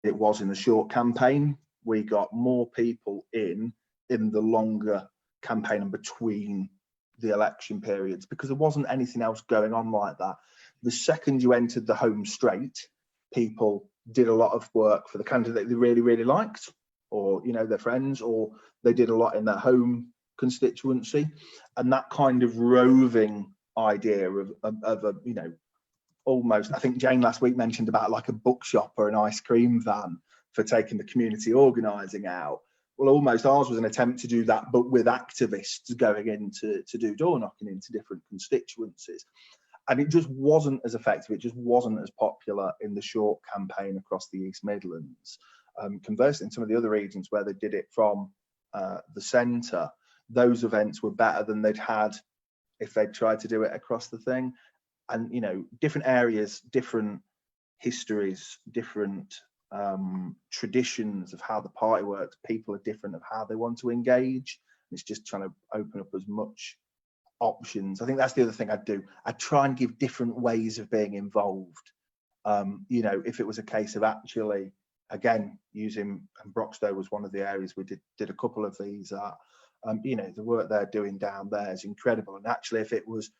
it was in the short campaign. We got more people in the longer campaign and between the election periods, because there wasn't anything else going on like that. The second you entered the home straight, people did a lot of work for the candidate they really, really liked, or, you know, their friends, or they did a lot in their home constituency. And that kind of roving idea of a, you know, almost, I think Jane last week mentioned about like a bookshop or an ice cream van for taking the community organising out. Well, almost ours was an attempt to do that, but with activists going in to do door knocking into different constituencies. And it just wasn't as effective. It just wasn't as popular in the short campaign across the East Midlands. Conversely, in some of the other regions where they did it from the centre, those events were better than they'd had if they'd tried to do it across the thing. And, you know, different areas, different histories, different traditions of how the party works. People are different of how they want to engage. It's just trying to open up as much options. I think that's the other thing I'd do. I'd try and give different ways of being involved. You know, if it was a case of actually, again, using, and Broxtowe was one of the areas we did a couple of these at, you know, the work they're doing down there is incredible. And actually, if it was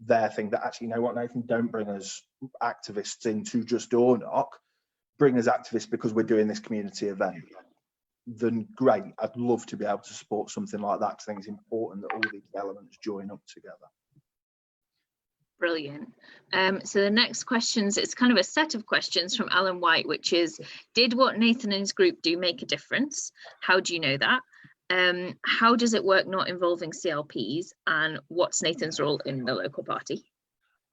their thing that actually, you know what, Nathan, don't bring us activists in to just door knock, bring us activists because we're doing this community event, then great. I'd love to be able to support something like that, because I think it's important that all these elements join up together. Brilliant. So the next questions, it's kind of a set of questions from Alan White, which is, did what Nathan and his group do make a difference? How do you know that? How does it work not involving CLPs, and what's Nathan's role in the local party?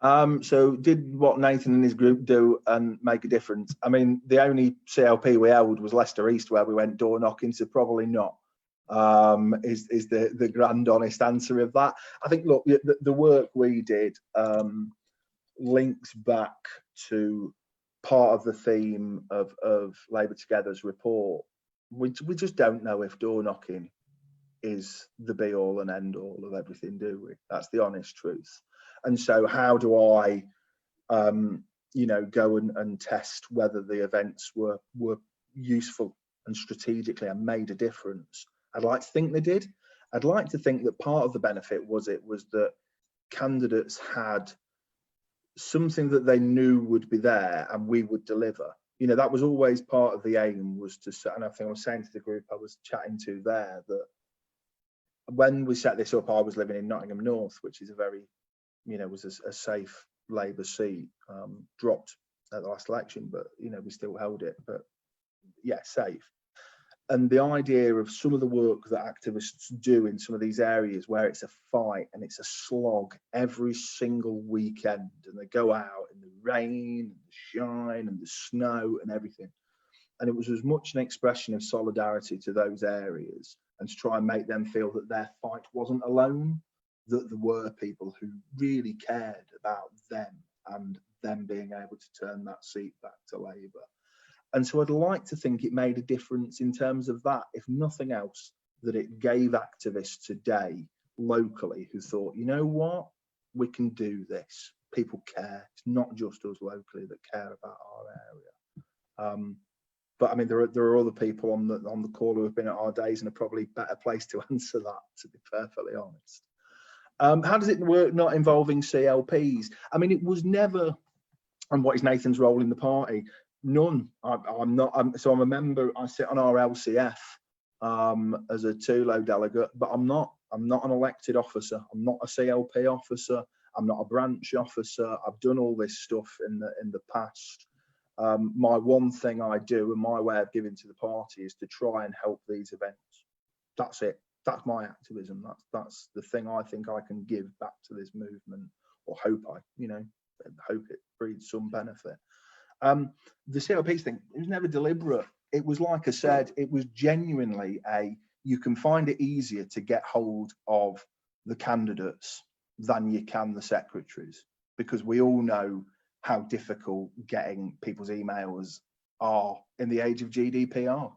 So did what Nathan and his group do and make a difference? I mean, the only CLP we held was Leicester East, where we went door knocking, so probably not, is the grand honest answer of that. I think, look, the work we did links back to part of the theme of Labour Together's report. We just don't know if door knocking is the be all and end all of everything, do we? That's the honest truth. And so how do I, you know, go and test whether the events were useful and strategically and made a difference? I'd like to think they did. I'd like to think that part of the benefit was that candidates had something that they knew would be there and we would deliver. You know, that was always part of the aim, was to, and I think I was saying to the group I was chatting to there, that when we set this up, I was living in Nottingham North, which is a very, you know, was a safe Labour seat, dropped at the last election, but, you know, we still held it, but yeah, safe. And the idea of some of the work that activists do in some of these areas where it's a fight and it's a slog every single weekend, and they go out in the rain and the shine and the snow and everything. And it was as much an expression of solidarity to those areas and to try and make them feel that their fight wasn't alone, that there were people who really cared about them and them being able to turn that seat back to Labour. And so I'd like to think it made a difference in terms of that, if nothing else, that it gave activists today locally who thought, you know what, we can do this. People care. It's not just us locally that care about our area. But I mean, there are other people on the call who have been at our days and are probably better placed to answer that, to be perfectly honest. How does it work not involving CLPs? I mean, it was never, and what is Nathan's role in the party? None. I'm not. So I'm a member. I sit on our LCF as a TULO delegate, but I'm not an elected officer. I'm not a CLP officer. I'm not a branch officer. I've done all this stuff in the past. My one thing I do, and my way of giving to the party, is to try and help these events. That's it. That's my activism. That's the thing I think I can give back to this movement, or hope it breeds some benefit. The CLPs thing, it was never deliberate. It was, like I said, it was genuinely you can find it easier to get hold of the candidates than you can the secretaries, because we all know how difficult getting people's emails are in the age of GDPR.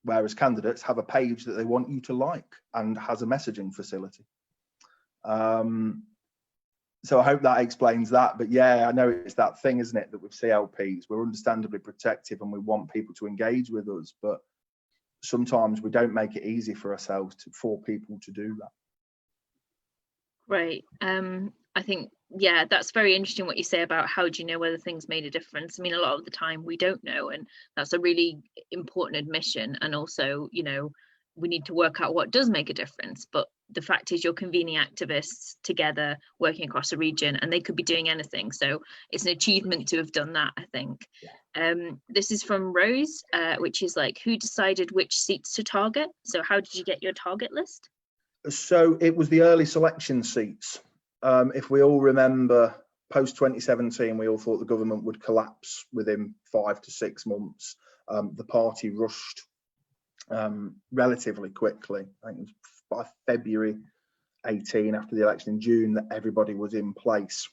Whereas candidates have a page that they want you to like and has a messaging facility. So I hope that explains that. But yeah, I know it's that thing, isn't it, that with CLPs, we're understandably protective and we want people to engage with us, but sometimes we don't make it easy for ourselves for people to do that. Right. I think, yeah, that's very interesting what you say about how do you know whether things made a difference. I mean, a lot of the time we don't know, and that's a really important admission. And also, you know, we need to work out what does make a difference. But the fact is, you're convening activists together, working across a region, and they could be doing anything. So it's an achievement to have done that, I think. This is from Rose, which is like, who decided which seats to target? So how did you get your target list? So it was the early selection seats. If we all remember, post 2017, we all thought the government would collapse within 5 to 6 months. The party rushed relatively quickly. I think it was by February 18, after the election in June, that everybody was in place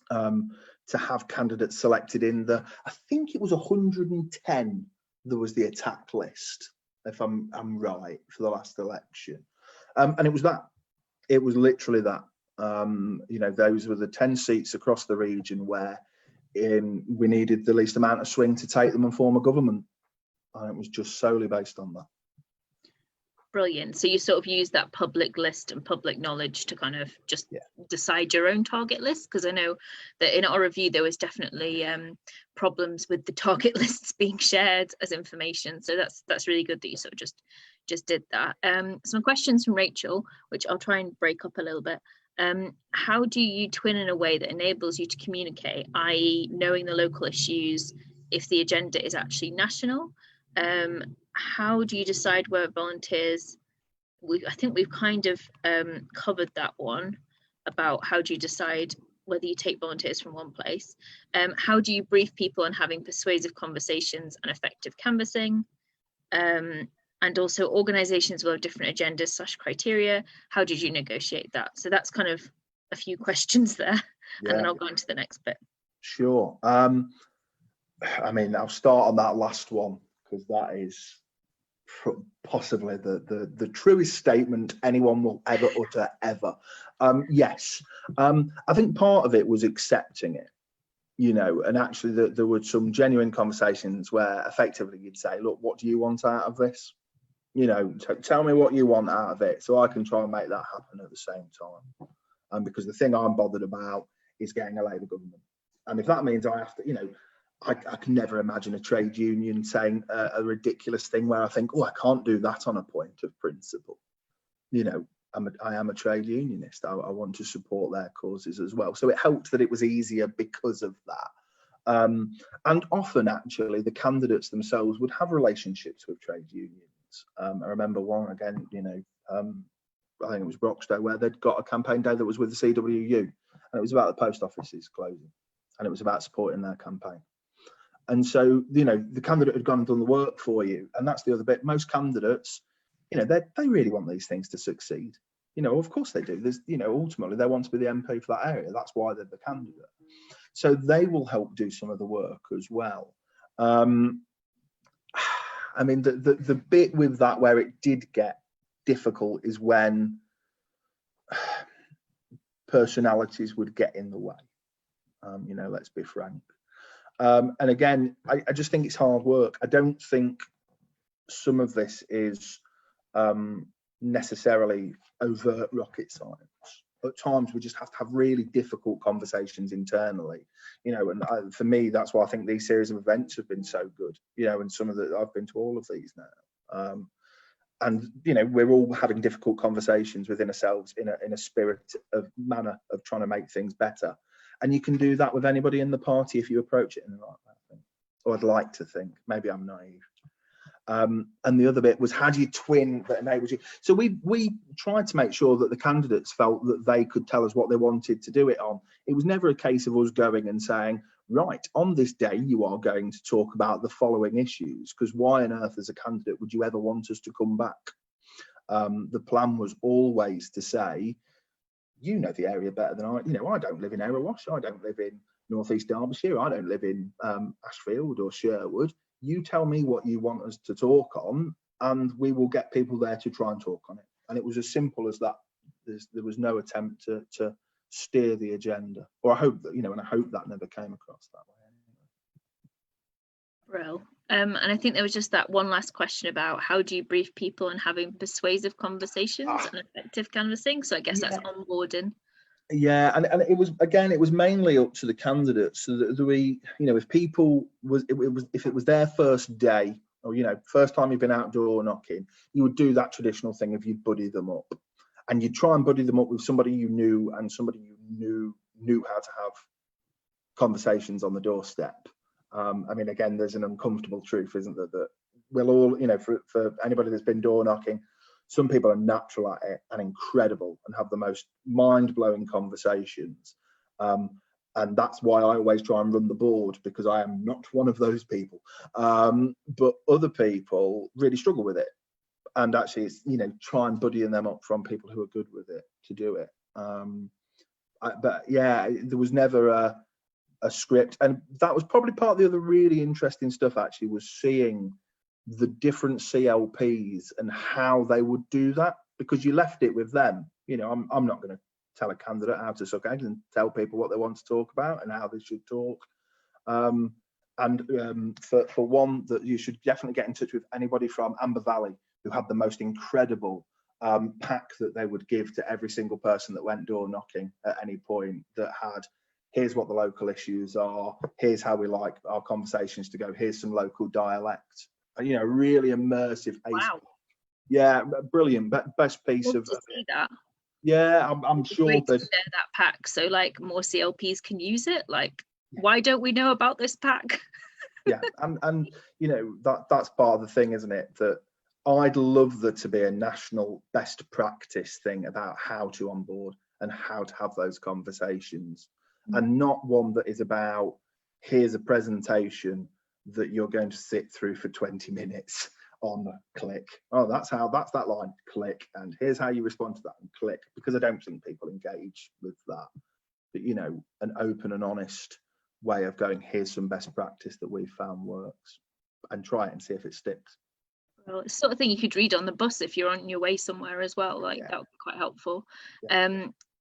to have candidates selected in the, I think it was 110, there was the attack list, if I'm right, for the last election. And it was that. It was literally that. You know, those were the 10 seats across the region where we needed the least amount of swing to take them and form a government. And it was just solely based on that. Brilliant. So you sort of use that public list and public knowledge to kind of just decide your own target list, because I know that in our review there was definitely problems with the target lists being shared as information. So that's really good that you sort of just did that. Some questions from Rachel, which I'll try and break up a little bit. How do you twin in a way that enables you to communicate, i.e. knowing the local issues if the agenda is actually national? How do you decide where volunteers, I think we've kind of covered that one about how do you decide whether you take volunteers from one place. How do you brief people on having persuasive conversations and effective canvassing? And also organizations will have different agendas / criteria. How did you negotiate that? So that's kind of a few questions there, and then I'll go on to the next bit. Sure. I mean, I'll start on that last one, because that is possibly the truest statement anyone will ever utter, ever. Yes, I think part of it was accepting it, you know, and actually there were some genuine conversations where effectively you'd say, look, what do you want out of this? You know, tell me what you want out of it so I can try and make that happen at the same time. Because the thing I'm bothered about is getting a Labour government. And if that means I have to, you know, I can never imagine a trade union saying a ridiculous thing where I think, oh, I can't do that on a point of principle. You know, I am a trade unionist. I want to support their causes as well. So it helped that it was easier because of that. And often, actually, the candidates themselves would have relationships with trade unions. I remember one, again, you know, I think it was Broxtowe, where they'd got a campaign day that was with the CWU. And it was about the post offices closing. And it was about supporting their campaign. And so, you know, the candidate had gone and done the work for you. And that's the other bit. Most candidates, you know, they really want these things to succeed. You know, of course they do. There's, you know, ultimately they want to be the MP for that area. That's why they're the candidate. So they will help do some of the work as well. I mean, the bit with that where it did get difficult is when personalities would get in the way. You know, let's be frank. And again, I just think it's hard work. I don't think some of this is necessarily overt rocket science. At times, we just have to have really difficult conversations internally, you know, and for me, that's why I think these series of events have been so good, you know, and some of the, I've been to all of these now. And, you know, we're all having difficult conversations within ourselves in a spirit of manner of trying to make things better. And you can do that with anybody in the party if you approach it in the right way, I think. Or I'd like to think. Maybe I'm naive. And the other bit was, how do you twin that enables you? So we tried to make sure that the candidates felt that they could tell us what they wanted to do it on. It was never a case of us going and saying, right, on this day, you are going to talk about the following issues, because why on earth as a candidate would you ever want us to come back? The plan was always to say, you know the area better than I. You know, I don't live in Erewash. I don't live in North East Derbyshire. I don't live in Ashfield or Sherwood. You tell me what you want us to talk on, and we will get people there to try and talk on it. And it was as simple as that. There was no attempt to steer the agenda. Or I hope that, and I hope that never came across that way. Brill. And I think there was just that one last question about how do you brief people and having persuasive conversations and effective canvassing. So I guess that's onboarding. Yeah, and it was mainly up to the candidates. So that we, if people if it was their first day, or first time you've been outdoor knocking, you would do that traditional thing of you'd buddy them up, and you'd try and buddy them up with somebody you knew and somebody you knew how to have conversations on the doorstep. I mean, again, there's an uncomfortable truth, isn't there, that we'll all, for anybody that's been door knocking, some people are natural at it and incredible and have the most mind-blowing conversations. And that's why I always try and run the board, because I am not one of those people. But other people really struggle with it. And actually, it's, try and buddying them up from people who are good with it to do it. But yeah, there was never a script. And that was probably part of the other really interesting stuff, actually, was seeing the different CLPs and how they would do that, because you left it with them. I'm not going to tell a candidate how to suck eggs and tell people what they want to talk about and how they should talk. For one, that you should definitely get in touch with anybody from Amber Valley, who had the most incredible pack that they would give to every single person that went door knocking at any point, that had, here's what the local issues are, here's how we like our conversations to go, here's some local dialect. Really immersive. Wow. Yeah, brilliant. Best piece of. See that. Yeah, I'm sure that. Share that pack so like more CLPs can use it. Like, why don't we know about this pack? Yeah, and that's part of the thing, isn't it? That I'd love there to be a national best practice thing about how to onboard and how to have those conversations, and not one that is about, here's a presentation that you're going to sit through for 20 minutes on click. Oh, that's that line, click, and here's how you respond to that, and click, because I don't think people engage with that. But an open and honest way of going, here's some best practice that we've found works, and try it and see if it sticks. Well, it's the sort of thing you could read on the bus if you're on your way somewhere as well. That would be quite helpful.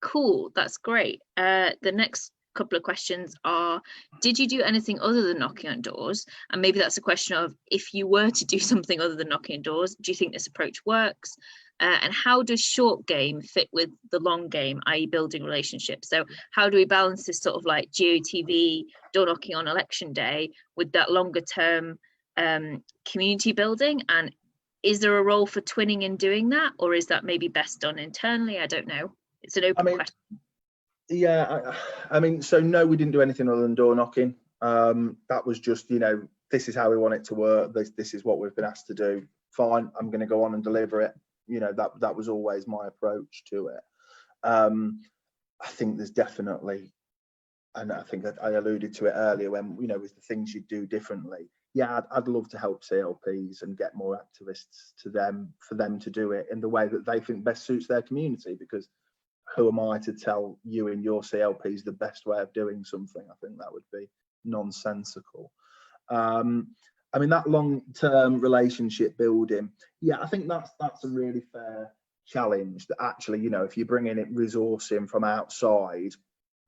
Cool, that's great. The next couple of questions are, did you do anything other than knocking on doors? And maybe that's a question of, if you were to do something other than knocking on doors, do you think this approach works? And how does short game fit with the long game, i.e. building relationships? So how do we balance this sort of like GOTV, door knocking on election day, with that longer term community building? And is there a role for twinning in doing that, or is that maybe best done internally? I don't know. It's an open question. Yeah, I mean, so no, we didn't do anything other than door knocking. That was just, this is how we want it to work. This is what we've been asked to do. Fine, I'm going to go on and deliver it. That was always my approach to it. I think there's definitely, and I think I alluded to it earlier when, with the things you do differently. Yeah, I'd love to help CLPs and get more activists to them, for them to do it in the way that they think best suits their community, because who am I to tell you and your CLPs the best way of doing something? I think that would be nonsensical. I mean, that long-term relationship building, yeah, I think that's a really fair challenge. That actually, if you bring in resource in from outside,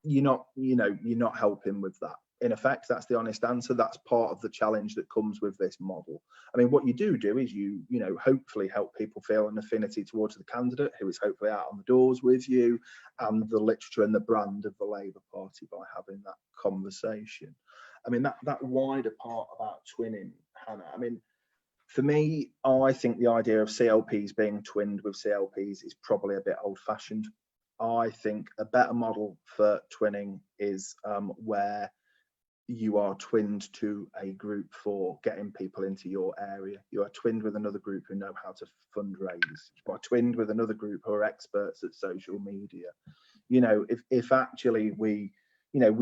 you're not helping with that. In effect, that's the honest answer. That's part of the challenge that comes with this model. I mean, what you do is you hopefully help people feel an affinity towards the candidate who is hopefully out on the doors with you, and the literature and the brand of the Labour Party, by having that conversation. I mean, that wider part about twinning, Hannah, I mean, for me, I think the idea of CLPs being twinned with CLPs is probably a bit old-fashioned. I think a better model for twinning is where you are twinned to a group for getting people into your area. You are twinned with another group who know how to fundraise. You are twinned with another group who are experts at social media. If actually we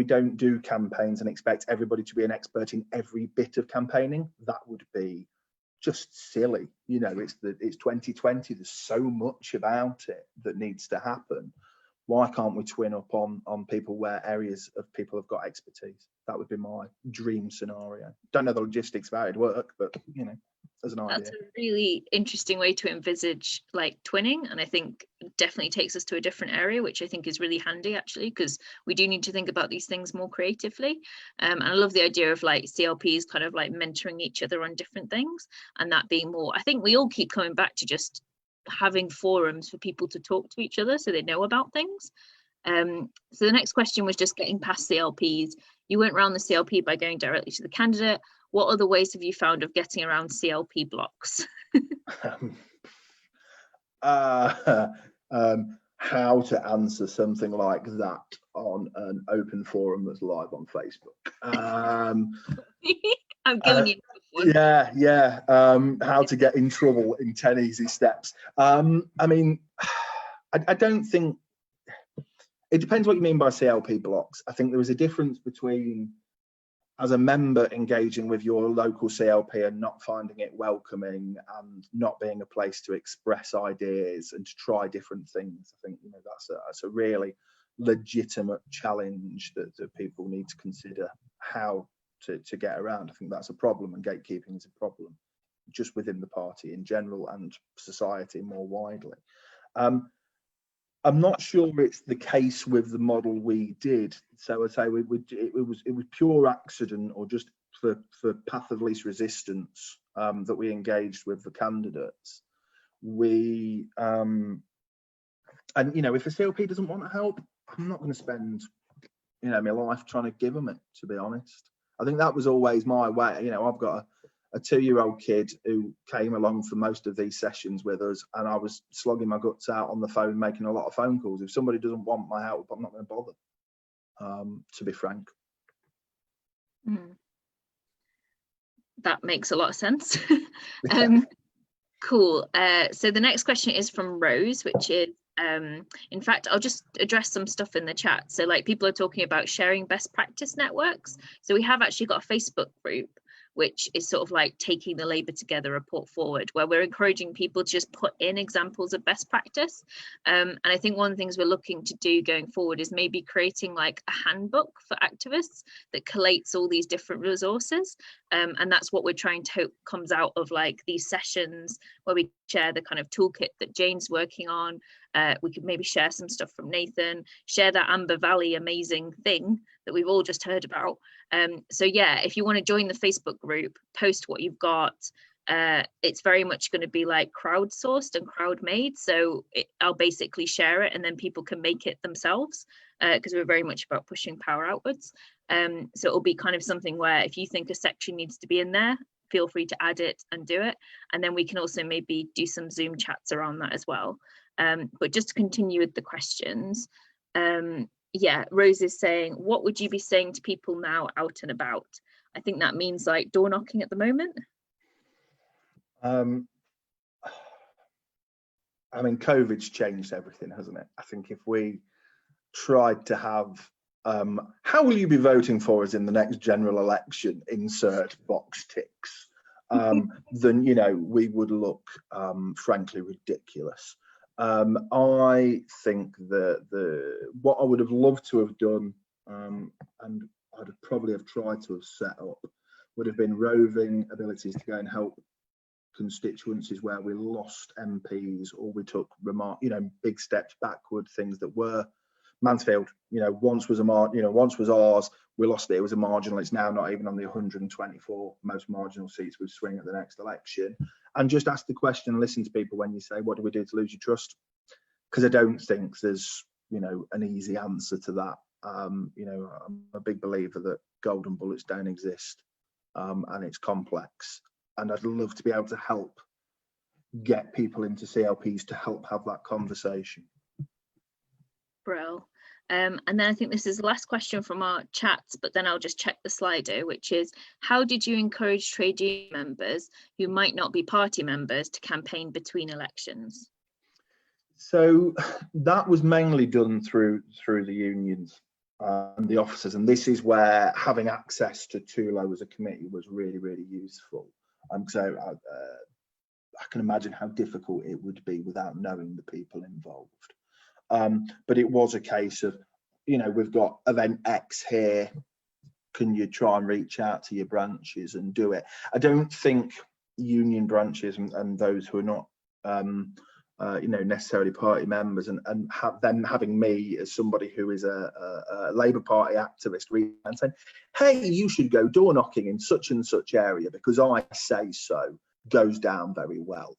don't do campaigns and expect everybody to be an expert in every bit of campaigning, that would be just silly. It's 2020. There's so much about it that needs to happen. Why can't we twin up on people where areas of people have got expertise? That would be my dream scenario. Don't know the logistics of how it'd work, but as an idea. That's a really interesting way to envisage like twinning, and I think definitely takes us to a different area, which I think is really handy actually, because we do need to think about these things more creatively. And I love the idea of like CLPs kind of like mentoring each other on different things, and that being more, I think we all keep coming back to just having forums for people to talk to each other so they know about things. So the next question was just getting past CLPs. You went around the CLP by going directly to the candidate. What other ways have you found of getting around CLP blocks? How to answer something like that on an open forum that's live on Facebook. I'm giving you one. Yeah. How to get in trouble in 10 easy steps. I mean, I don't think, it depends what you mean by CLP blocks. I think there is a difference between, as a member, engaging with your local CLP and not finding it welcoming and not being a place to express ideas and to try different things. I think, you know, that's a really legitimate challenge that people need to consider how to get around. I think that's a problem, and gatekeeping is a problem just within the party in general and society more widely. I'm not sure it's the case with the model we did. So I'd say it was pure accident, or just for path of least resistance, that we engaged with the candidates. We and you know, if a CLP doesn't want to help, I'm not going to spend, you know, my life trying to give them it, to be honest. I think that was always my way. You know, I've got a 2-year-old kid who came along for most of these sessions with us, and I was slogging my guts out on the phone, making a lot of phone calls. If somebody doesn't want my help, I'm not going to bother, to be frank. That makes a lot of sense. Cool. So the next question is from Rose, which is, in fact, I'll just address some stuff in the chat. So like, people are talking about sharing best practice networks. So we have actually got a Facebook group, which is sort of like taking the Labour Together report forward, where we're encouraging people to just put in examples of best practice. And I think one of the things we're looking to do going forward is maybe creating like a handbook for activists that collates all these different resources. And that's what we're trying to hope comes out of like these sessions, where we share the kind of toolkit that Jane's working on. We could maybe share some stuff from Nathan, share that Amber Valley amazing thing that we've all just heard about. So yeah, if you want to join the Facebook group, post what you've got. It's very much going to be like crowdsourced and crowd made. So I'll basically share it, and then people can make it themselves, because we're very much about pushing power outwards. So it'll be kind of something where if you think a section needs to be in there, feel free to add it and do it. And then we can also maybe do some Zoom chats around that as well. But just to continue with the questions, yeah, Rose is saying, what would you be saying to people now out and about? I think that means like door knocking at the moment. I mean, COVID's changed everything, hasn't it? I think if we tried to have, how will you be voting for us in the next general election, insert box ticks, then, you know, we would look frankly ridiculous. I think that what I would have loved to have done, and I'd probably have tried to have set up, would have been roving abilities to go and help constituencies where we lost MPs, or we took big steps backward. Things that were Mansfield, you know, once was ours, we lost it. It was a marginal. It's now not even on the 124 most marginal seats we swing at the next election. And just ask the question, listen to people when you say, what do we do to lose your trust? Because I don't think there's, you know, an easy answer to that. You know, I'm a big believer that golden bullets don't exist, and it's complex. And I'd love to be able to help get people into CLPs to help have that conversation. Brill. And then I think this is the last question from our chats, but then I'll just check the Slido, which is, how did you encourage trade union members who might not be party members to campaign between elections? So that was mainly done through the unions and the officers, and this is where having access to TULO as a committee was really, really useful. So I can imagine how difficult it would be without knowing the people involved. But it was a case of, you know, we've got event X here. Can you try and reach out to your branches and do it? I don't think union branches and those who are not necessarily party members, and then having me as somebody who is a Labour Party activist and saying, hey, you should go door knocking in such and such area because I say so, goes down very well.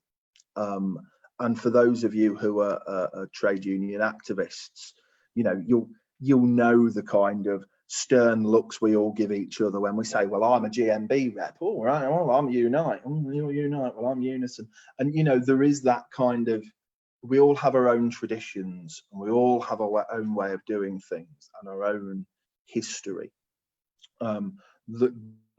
And for those of you who are trade union activists, you'll know the kind of stern looks we all give each other when we say, well, I'm a GMB rep. Oh, right, well, I'm Unite. Oh, you're Unite. Well, I'm Unison. And, there is that kind of, we all have our own traditions and we all have our own way of doing things and our own history that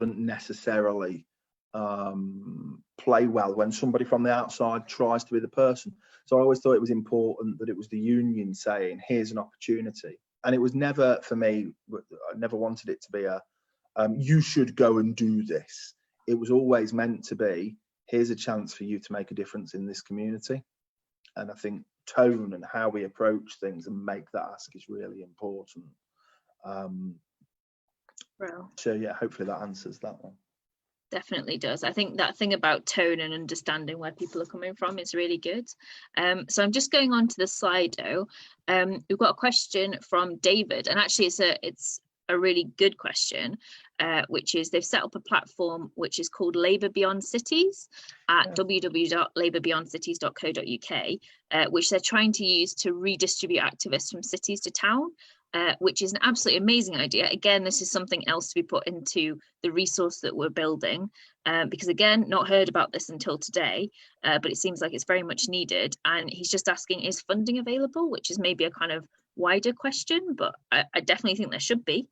doesn't necessarily play well when somebody from the outside tries to be the person. So I always thought it was important that it was the union saying, here's an opportunity. And it was never, for me, I never wanted it to be you should go and do this. It was always meant to be, here's a chance for you to make a difference in this community. And I think tone and how we approach things and make that ask is really important. So yeah, hopefully that answers that one. Definitely does. I think that thing about tone and understanding where people are coming from is really good. So I'm just going on to the Slido. We've got a question from David, and actually it's a really good question, which is they've set up a platform which is called Labour Beyond Cities at www.labourbeyondcities.co.uk, which they're trying to use to redistribute activists from cities to town. Which is an absolutely amazing idea. Again, this is something else to be put into the resource that we're building, because again, not heard about this until today, but it seems like it's very much needed. And he's just asking, is funding available? Which is maybe a kind of wider question, but I definitely think there should be.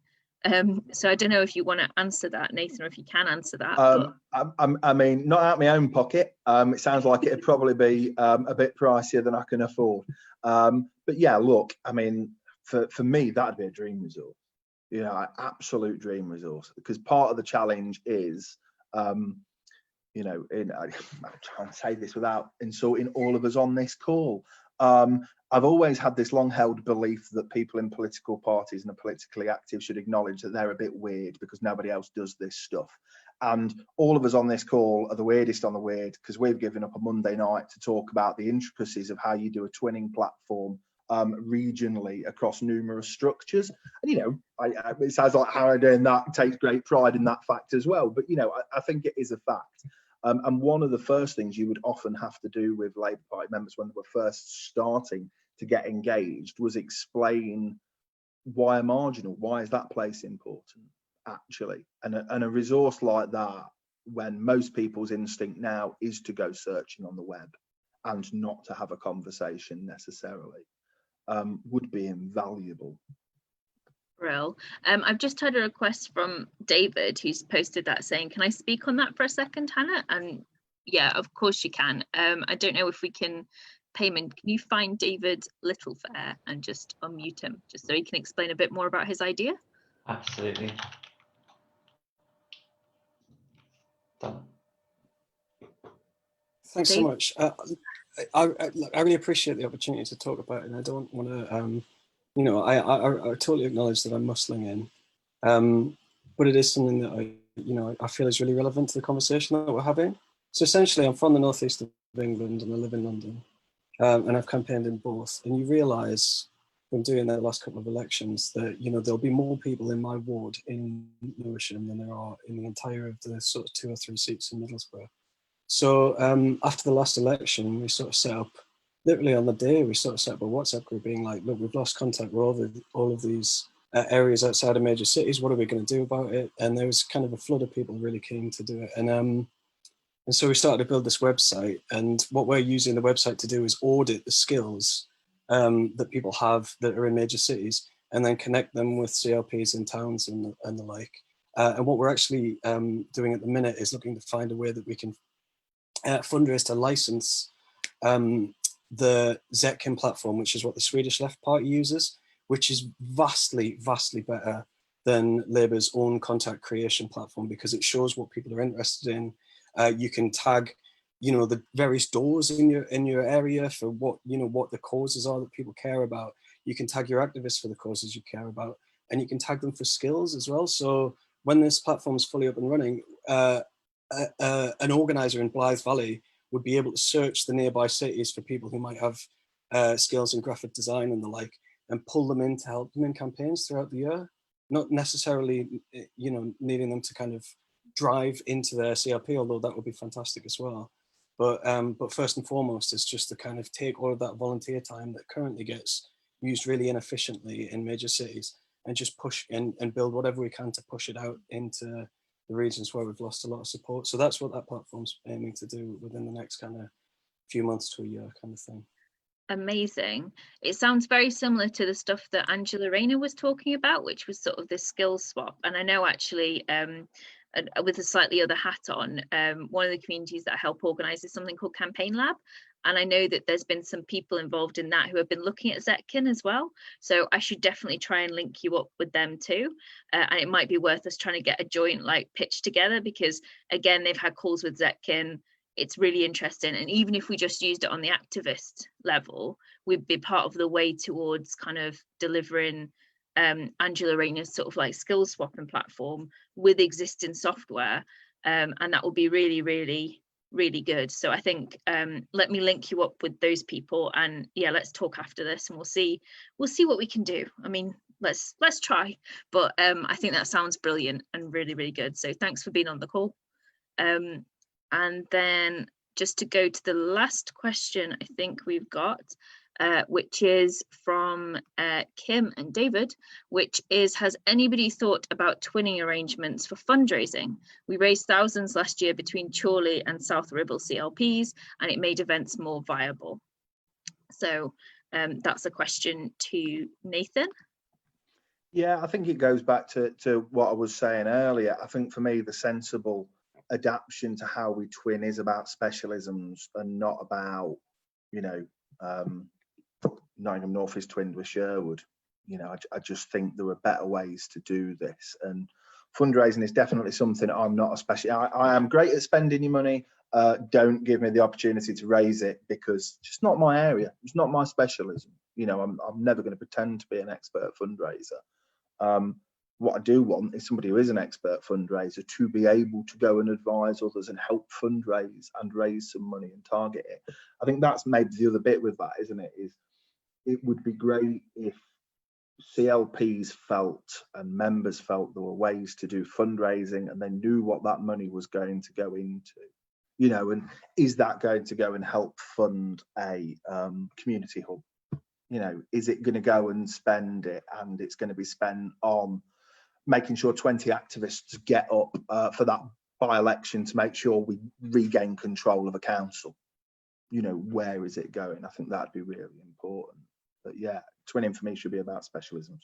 So I don't know if you want to answer that, Nathan, or if you can answer that. I mean, not out of my own pocket. It sounds like it'd probably be a bit pricier than I can afford. But yeah, look, I mean, for me, that'd be a dream resource, an absolute dream resource, because part of the challenge is, I'm trying to say this without insulting all of us on this call. I've always had this long-held belief that people in political parties and are politically active should acknowledge that they're a bit weird because nobody else does this stuff. And all of us on this call are the weirdest on the weird because we've given up a Monday night to talk about the intricacies of how you do a twinning platform regionally across numerous structures. And it sounds like how I'm doing that takes great pride in that fact as well, but I think it is a fact. And one of the first things you would often have to do with Labour Party members when they were first starting to get engaged was explain why a marginal, why is that place important actually, and a resource like that, when most people's instinct now is to go searching on the web and not to have a conversation necessarily, would be invaluable. Brill. I've just had a request from David, who's posted that saying, can I speak on that for a second, Hannah? And yeah, of course you can. I don't know if we can payment. Can you find David Littlefair and just unmute him, just so he can explain a bit more about his idea? Absolutely. Done. Thanks so much. I really appreciate the opportunity to talk about it, and I don't want to, I totally acknowledge that I'm muscling in, but it is something that I feel is really relevant to the conversation that we're having. So essentially, I'm from the northeast of England and I live in London, and I've campaigned in both. And you realise from doing the last couple of elections that there'll be more people in my ward in Lewisham than there are in the entire of the sort of 2 or 3 seats in Middlesbrough. So after the last election, we sort of set up, literally on the day, we sort of set up a WhatsApp group being like, look, we've lost contact with all of these areas outside of major cities. What are we going to do about it? And there was kind of a flood of people really keen to do it. And so we started to build this website. And what we're using the website to do is audit the skills that people have that are in major cities and then connect them with CLPs in towns and the like. And what we're actually doing at the minute is looking to find a way that we can fundraise to license the Zetkin platform, which is what the Swedish Left Party uses, which is vastly, vastly better than Labour's own contact creation platform because it shows what people are interested in. You can tag, the various doors in your area for what the causes are that people care about. You can tag your activists for the causes you care about, and you can tag them for skills as well. So when this platform is fully up and running, an organizer in Blythe Valley would be able to search the nearby cities for people who might have skills in graphic design and the like, and pull them in to help them in campaigns throughout the year. Not necessarily, you know, needing them to kind of drive into their CLP, although that would be fantastic as well. But first and foremost, it's just to kind of take all of that volunteer time that currently gets used really inefficiently in major cities and just push and build whatever we can to push it out into the regions where we've lost a lot of support. So that's what that platform's aiming to do within the next kind of few months to a year kind of thing. Amazing. It sounds very similar to the stuff that Angela Rayner was talking about, which was sort of this skills swap. And I know actually, with a slightly other hat on, one of the communities that I help organise is something called Campaign Lab. And I know that there's been some people involved in that who have been looking at Zetkin as well. So I should definitely try and link you up with them too. And it might be worth us trying to get a joint like pitch together, because again, they've had calls with Zetkin. It's really interesting. And even if we just used it on the activist level, we'd be part of the way towards kind of delivering Angela Rayner's sort of like skills swapping platform with existing software. And that will be really, really, really good. So I think let me link you up with those people, and yeah, let's talk after this and we'll see what we can do. I mean, let's try, but I think that sounds brilliant and really, really good. So thanks for being on the call. And then just to go to the last question I think we've got, which is from Kim and David, which is, has anybody thought about twinning arrangements for fundraising? We raised thousands last year between Chorley and South Ribble CLPs, and it made events more viable. So that's a question to Nathan. Yeah, I think it goes back to what I was saying earlier. I think for me, the sensible adaptation to how we twin is about specialisms and not about, you know, Nottingham North is twinned with Sherwood. You know, I just think there are better ways to do this, and fundraising is definitely something I'm not a specialist. I am great at spending your money. Don't give me the opportunity to raise it, because it's just not my area. It's not my specialism. You know, I'm never going to pretend to be an expert fundraiser. What I do want is somebody who is an expert fundraiser to be able to go and advise others and help fundraise and raise some money and target it. I think that's maybe the other bit with that, isn't it? Is it would be great if CLPs felt and members felt there were ways to do fundraising and they knew what that money was going to go into. You know, and is that going to go and help fund a community hub? You know, is it going to go and spend it, and it's going to be spent on making sure 20 activists get up for that by-election to make sure we regain control of a council? You know, where is it going? I think that'd be really important. But yeah, twinning for me should be about specialisms.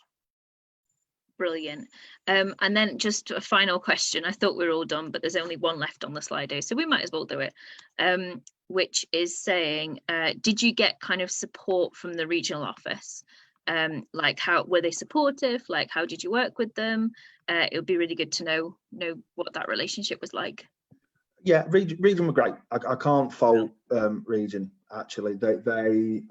Brilliant. And then just a final question. I thought we were all done, but there's only one left on the Slido, so we might as well do it. Which is saying, did you get kind of support from the regional office? Like, how were they supportive? Like, how did you work with them? It would be really good to know what that relationship was like. Yeah, region were great. I can't fault region. Actually, they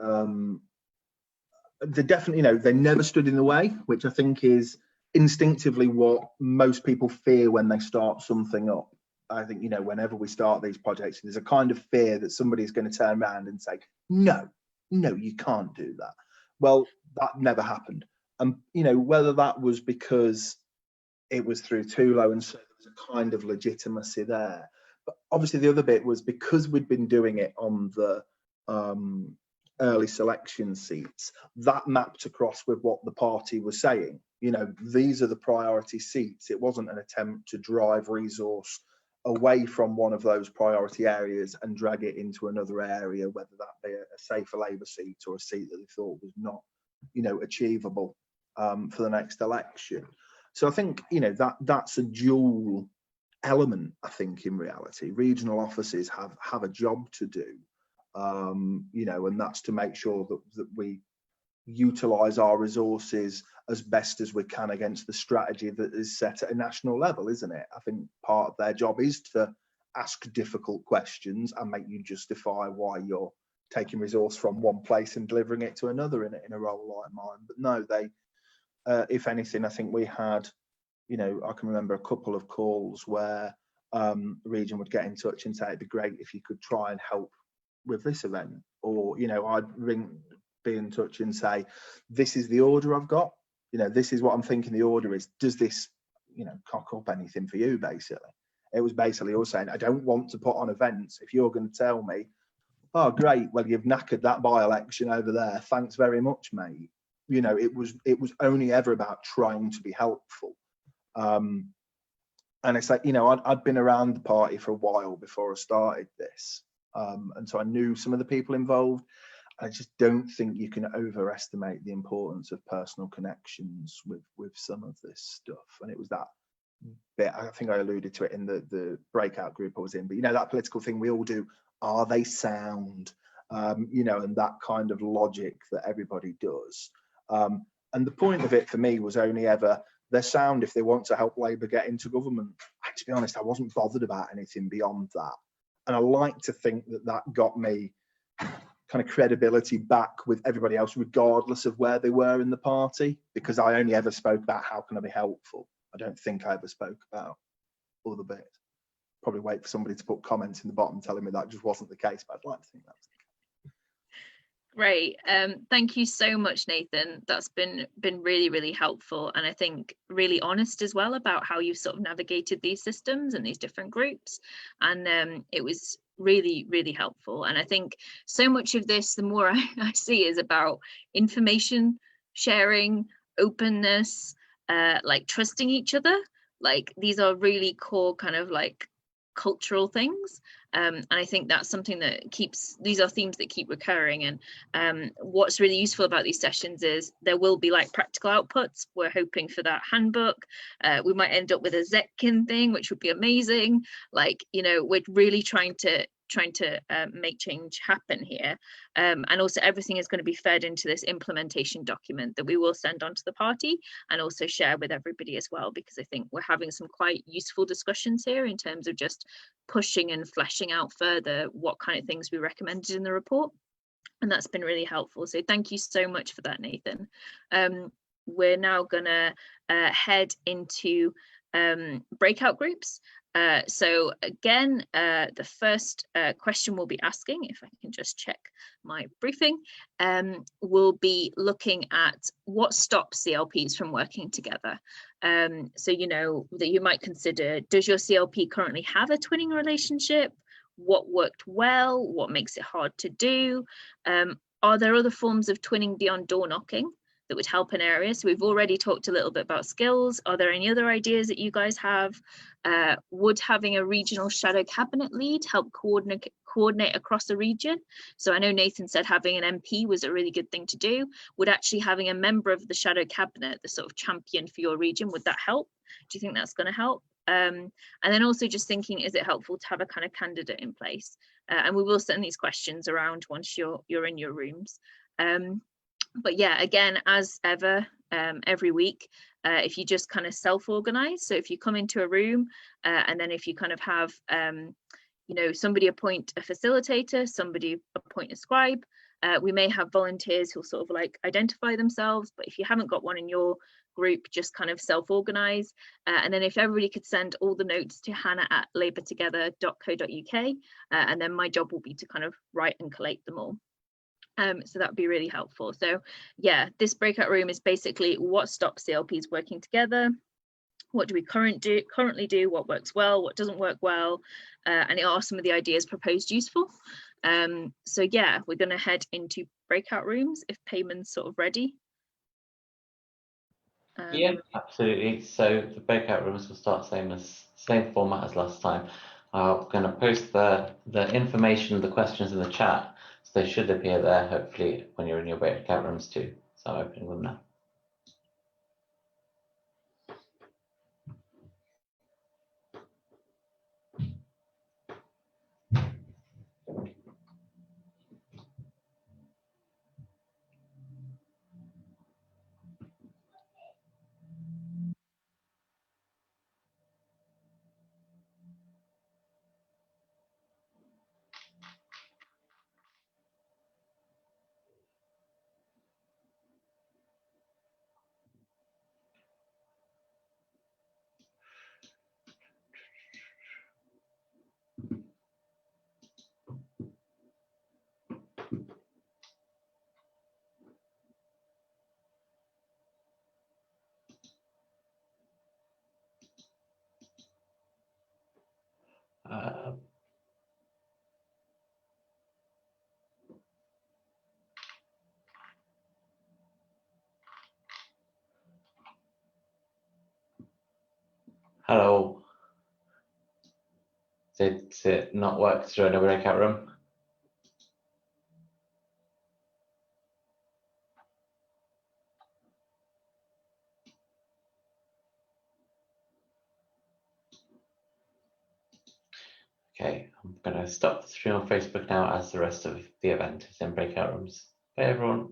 definitely, you know, they never stood in the way, which I think is instinctively what most people fear when they start something up. I think, you know, whenever we start these projects, there's a kind of fear that somebody's going to turn around and say, no, you can't do that. Well, that never happened. And, you know, whether that was because it was through TULO and so there was a kind of legitimacy there. But obviously the other bit was because we'd been doing it on the early selection seats, that mapped across with what the party was saying. You know, these are the priority seats. It wasn't an attempt to drive resource away from one of those priority areas and drag it into another area, whether that be a safer Labour seat or a seat that they thought was not, you know, achievable for the next election. So I think, you know, that's a dual element. I think in reality, regional offices have a job to do, you know, and that's to make sure that we utilise our resources as best as we can against the strategy that is set at a national level, isn't it? I think part of their job is to ask difficult questions and make you justify why you're taking resource from one place and delivering it to another in a role like mine. But no, they, if anything, I think we had, you know, I can remember a couple of calls where region would get in touch and say it'd be great if you could try and help with this event, or I'd be in touch and say, this is the order I've got, this is what I'm thinking the order is, does this cock up anything for you? Basically, it was basically us saying, I don't want to put on events if you're going to tell me, oh great, well you've knackered that by-election over there, thanks very much mate. It was only ever about trying to be helpful. And it's like, I'd been around the party for a while before I started this, and so I knew some of the people involved. I just don't think you can overestimate the importance of personal connections with some of this stuff. And it was that bit, I think I alluded to it in the breakout group I was in, but that political thing we all do, are they sound? And that kind of logic that everybody does. And the point of it for me was only ever, they're sound if they want to help Labour get into government. And to be honest, I wasn't bothered about anything beyond that. And I like to think that got me kind of credibility back with everybody else, regardless of where they were in the party, because I only ever spoke about how can I be helpful. I don't think I ever spoke about other bits. Probably wait for somebody to put comments in the bottom telling me that just wasn't the case, but I'd like to think that's the case. Great. Thank you so much, Nathan. That's been really, really helpful, and I think really honest as well about how you've sort of navigated these systems and these different groups. And it was really, really helpful. And I think so much of this, the more I see, is about information sharing, openness, like trusting each other. Like these are really core kind of like cultural things. And I think that's something that these are themes that keep recurring. And what's really useful about these sessions is there will be like practical outputs. We're hoping for that handbook. We might end up with a Zetkin thing, which would be amazing. Like, we're really trying to make change happen here. And also everything is going to be fed into this implementation document that we will send on to the party and also share with everybody as well, because I think we're having some quite useful discussions here in terms of just pushing and fleshing out further what kind of things we recommended in the report. And that's been really helpful. So thank you so much for that, Nathan. We're now gonna head into breakout groups. So again, the first question we'll be asking, if I can just check my briefing, we'll be looking at what stops CLPs from working together. So that you might consider, does your CLP currently have a twinning relationship? What worked well? What makes it hard to do? Are there other forms of twinning beyond door knocking that would help in areas? So we've already talked a little bit about skills. Are there any other ideas that you guys have? Would having a regional shadow cabinet lead help coordinate across the region? So I know Nathan said having an MP was a really good thing to do. Would actually having a member of the shadow cabinet, the sort of champion for your region, would that help? Do you think that's going to help? And then also just thinking, is it helpful to have a kind of candidate in place? And we will send these questions around once you're in your rooms. But yeah, again, as ever, every week, if you just kind of self-organize, so if you come into a room and then if you kind of have, somebody appoint a facilitator, somebody appoint a scribe, we may have volunteers who'll sort of like identify themselves, but if you haven't got one in your group, just kind of self-organize. And then if everybody could send all the notes to hannah@labourtogether.co.uk, and then my job will be to kind of write and collate them all. So that would be really helpful. So yeah, this breakout room is basically what stops CLPs working together, what do we currently do, what works well, what doesn't work well, and are some of the ideas proposed useful? So yeah, we're going to head into breakout rooms if Payman's sort of ready. Yeah, absolutely. So the breakout rooms will start same format as last time. I'm going to post the information, the questions in the chat, so they should appear there hopefully when you're in your breakout rooms too. So I'm opening them now. Hello. Did it not work through in a breakout room? Okay, I'm going to stop the stream on Facebook now as the rest of the event is in breakout rooms. Bye everyone.